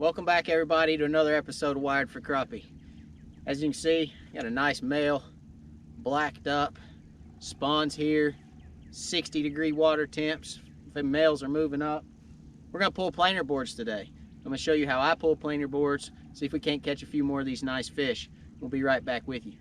Welcome back, everybody, to another episode of Wired for Crappie. As you can see, got a nice male, blacked up, spawns here, 60-degree water temps. The males are moving up. We're gonna pull planer boards today. I'm gonna show you how I pull planer boards, see if we can't catch a few more of these nice fish. We'll be right back with you.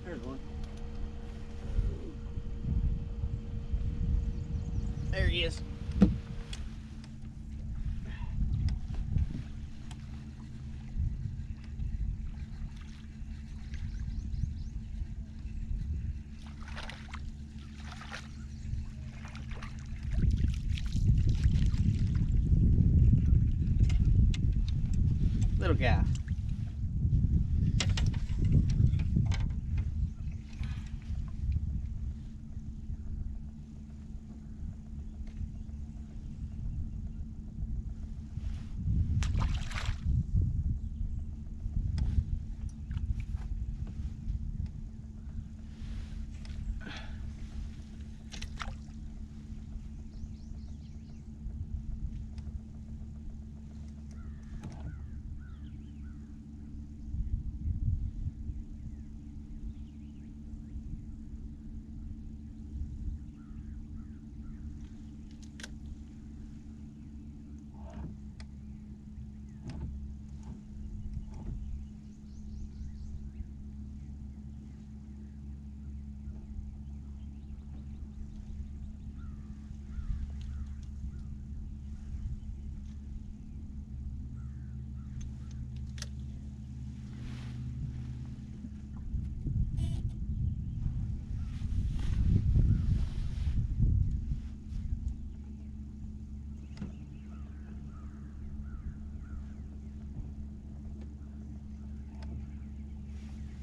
There's one. There he is. Little guy.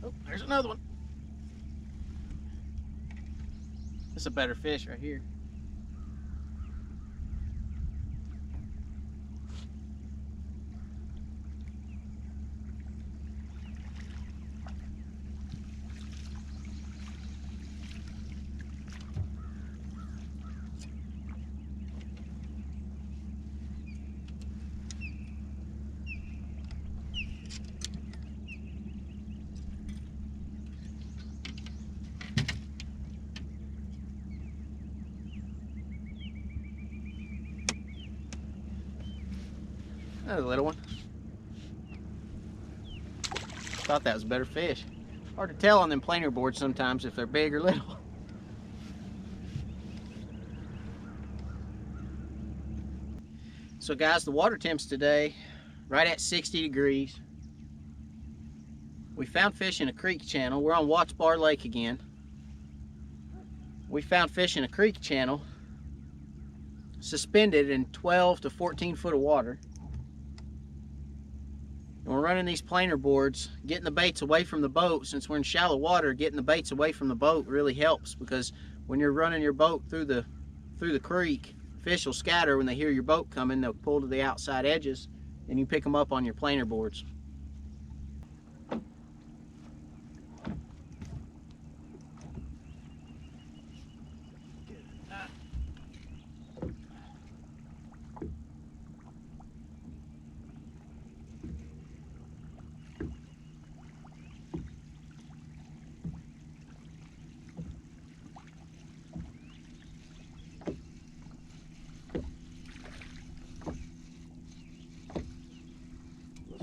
Oh, there's another one. This is a better fish right here. Another little one. Thought that was a better fish. Hard to tell on them planer boards sometimes if they're big or little. So guys, the water temps today, right at 60 degrees. We found fish in a creek channel. We're on Watts Bar Lake again. We found fish in a creek channel, suspended in 12 to 14 foot of water. And we're running these planer boards, getting the baits away from the boat. Since we're in shallow water, getting the baits away from the boat really helps, because when you're running your boat through the creek, fish will scatter. When they hear your boat coming, they'll pull to the outside edges, and you pick them up on your planer boards.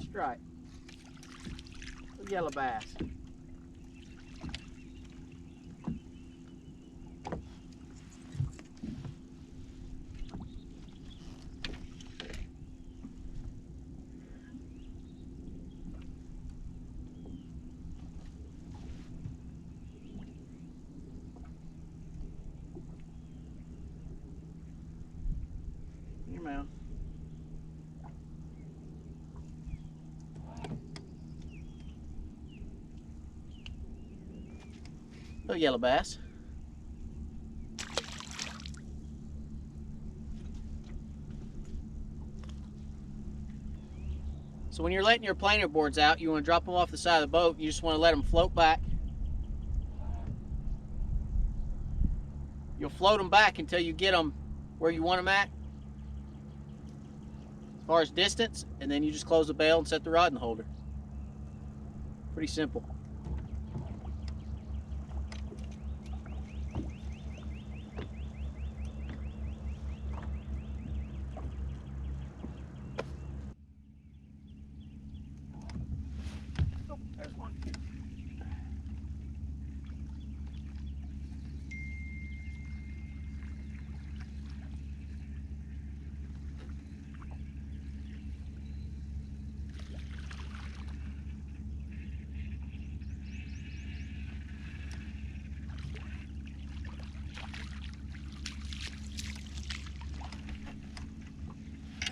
Stripe, yellow bass. Your mouth. Little yellow bass. So when you're letting your planer boards out, you want to drop them off the side of the boat. You just want to let them float back. You'll float them back until you get them where you want them at, as far as distance, and then you just close the bail and set the rod in the holder. Pretty simple. Oh, there's one.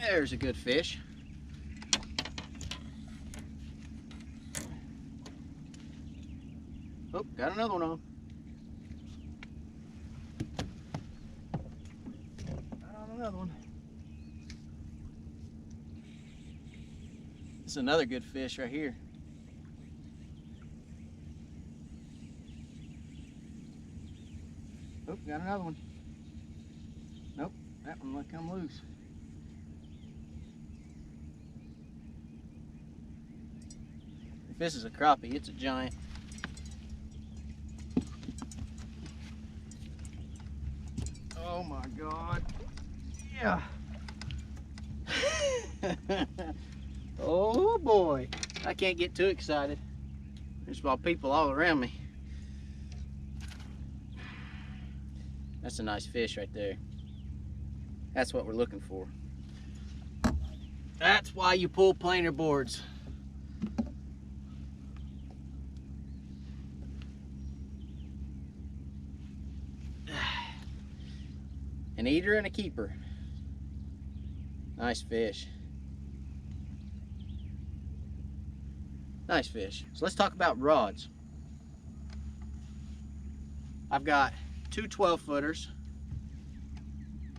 There's a good fish. Oh, got another one on. Got on another one. This is another good fish right here. Oh, got another one. Nope, that one might come loose. If this is a crappie, it's a giant. Oh my God. Yeah. Oh boy. I can't get too excited. There's about people all around me. That's a nice fish right there. That's what we're looking for. That's why you pull planer boards. An eater and a keeper. Nice fish. Nice fish. So let's talk about rods. I've got two 12-footers,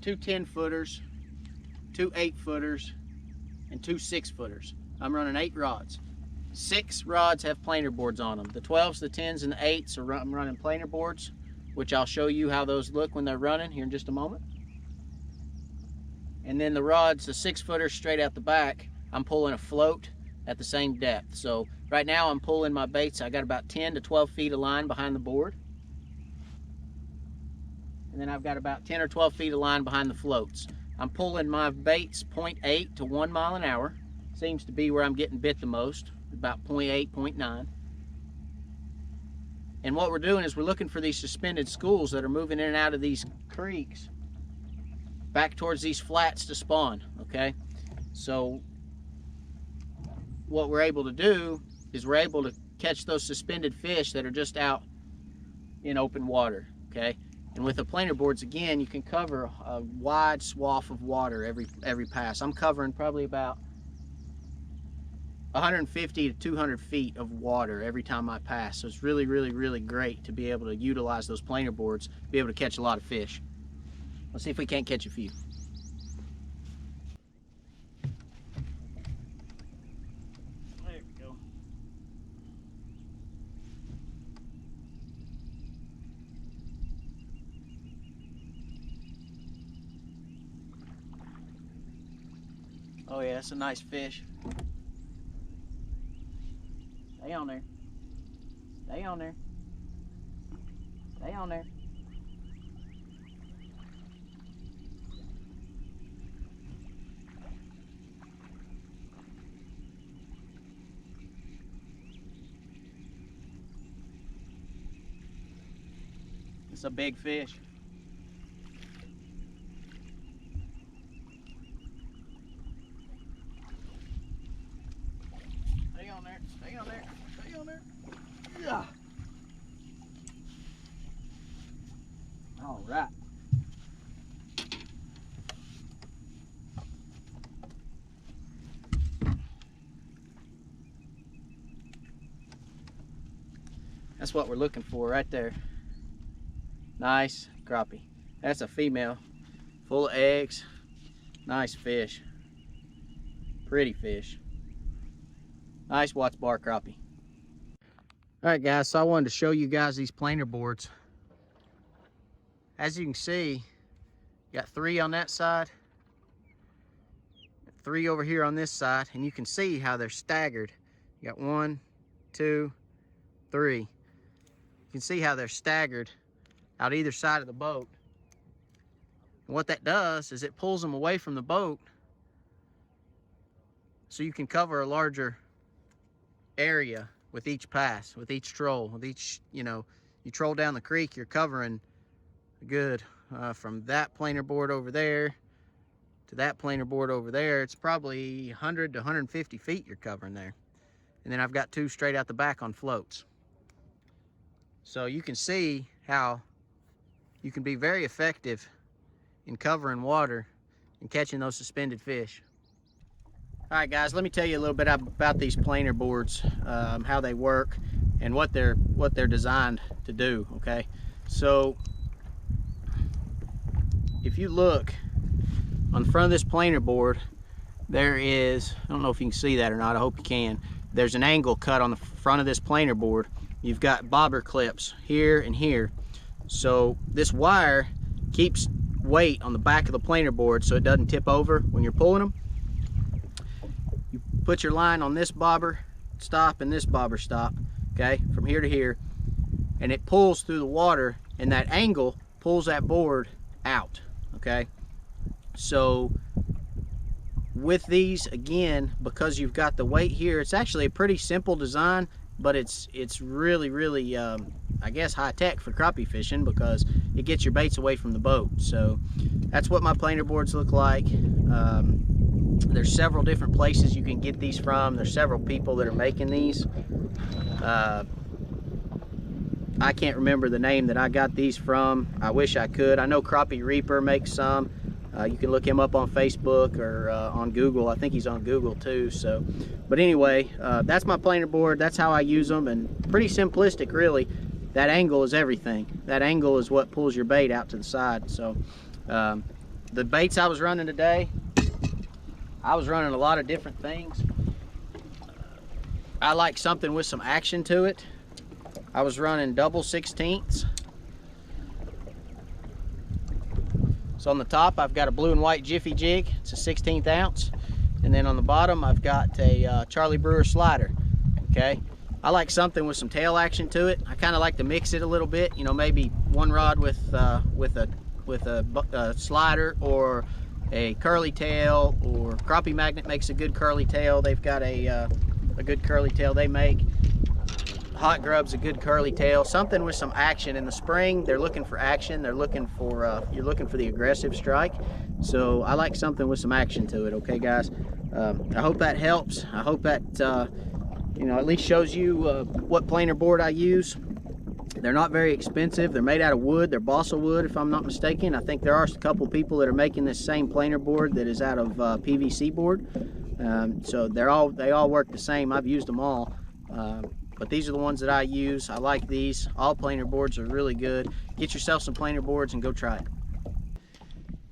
two 10-footers, two 8-footers, and two 6-footers. I'm running 8 rods. 6 rods have planer boards on them. The 12s, the 10s, and the 8s I'm running planer boards, which I'll show you how those look when they're running here in just a moment. And then the rods, the 6-footers straight out the back, I'm pulling a float at the same depth. So right now I'm pulling my baits. I got about 10 to 12 feet of line behind the board. And then I've got about 10 or 12 feet of line behind the floats. I'm pulling my baits 0.8 to 1 mile an hour. Seems to be where I'm getting bit the most, about 0.8, 0.9. And what we're doing is we're looking for these suspended schools that are moving in and out of these creeks back towards these flats to spawn, okay? So what we're able to do is we're able to catch those suspended fish that are just out in open water, okay? And with the planer boards, again, you can cover a wide swath of water every pass. I'm covering probably about 150 to 200 feet of water every time I pass. So it's really, really, really great to be able to utilize those planer boards, be able to catch a lot of fish. Let's see if we can't catch a few. There we go. Oh yeah, that's a nice fish. Stay on there. Stay on there. Stay on there. It's a big fish. Stay on there. Stay on there. Stay on there. Yeah. All right. That's what we're looking for right there. Nice crappie. That's a female, full of eggs. Nice fish. Pretty fish. Nice Watts bar crappie. All right, guys, so I wanted to show you guys these planer boards. As you can see, you got 3 on that side, 3 over here on this side, and you can see how they're staggered. You got 1, 2, 3. You can see how they're staggered out either side of the boat. And what that does is it pulls them away from the boat so you can cover a larger area with each pass, with each troll, with each, you troll down the creek, you're covering good from that planer board over there to that planer board over there. It's probably 100 to 150 feet you're covering there. And then I've got 2 straight out the back on floats. So you can see how you can be very effective in covering water and catching those suspended fish. All right, guys, let me tell you a little bit about these planer boards, how they work and what they're designed to do. Okay, so if you look on the front of this planer board, there is, I don't know if you can see that or not, I hope you can, there's an angle cut on the front of this planer board. You've got bobber clips here and here, so this wire keeps weight on the back of the planer board so it doesn't tip over when you're pulling them. You put your line on this bobber stop and this bobber stop, okay, from here to here, and it pulls through the water, and that angle pulls that board out. Okay, so with these, again, because you've got the weight here, it's actually a pretty simple design, but it's really I guess high-tech for crappie fishing because it gets your baits away from the boat. So that's what my planer boards look like. There's several different places you can get these from. There's several people that are making these. I can't remember the name that I got these from. I wish I could. I know Crappie Reaper makes some. You can look him up on Facebook or on Google. I think he's on Google too. So, but anyway, that's my planer board. That's how I use them, and pretty simplistic, really. That angle is everything. That angle is what pulls your bait out to the side. So, the baits I was running today, I was running a lot of different things. I like something with some action to it. I was running double 16ths. So on the top, I've got a blue and white Jiffy jig. It's a 16th ounce. And then on the bottom, I've got a Charlie Brewer slider. Okay, I like something with some tail action to it. I kind of like to mix it a little bit. You know, maybe one rod with a slider, or a curly tail, or Crappie Magnet makes a good curly tail. They've got a good curly tail they make. Hot Grub's a good curly tail. Something with some action. In the spring, they're looking for action. They're looking for, you're looking for the aggressive strike. So I like something with some action to it, okay, guys? I hope that helps. I hope that, you know, at least shows you what planer board I use. They're not very expensive. They're made out of wood. They're balsa wood, if I'm not mistaken. I think there are a couple people that are making this same planer board that is out of PVC board. So they all work the same. I've used them all. But these are the ones that I use. I like these. All planer boards are really good. Get yourself some planer boards and go try it.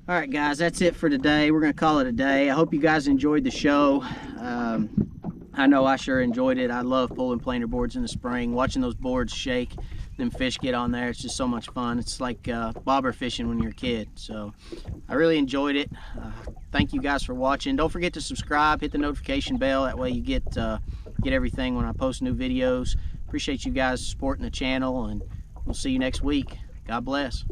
All right, guys, that's it for today. We're gonna call it a day. I hope you guys enjoyed the show. I know I sure enjoyed it. I love pulling planer boards in the spring, watching those boards shake, them fish get on there. It's just so much fun. It's like bobber fishing when you're a kid. So I really enjoyed it. Thank you guys for watching. Don't forget to subscribe, hit the notification bell. That way you get everything when I post new videos. Appreciate you guys supporting the channel, and we'll see you next week. God bless.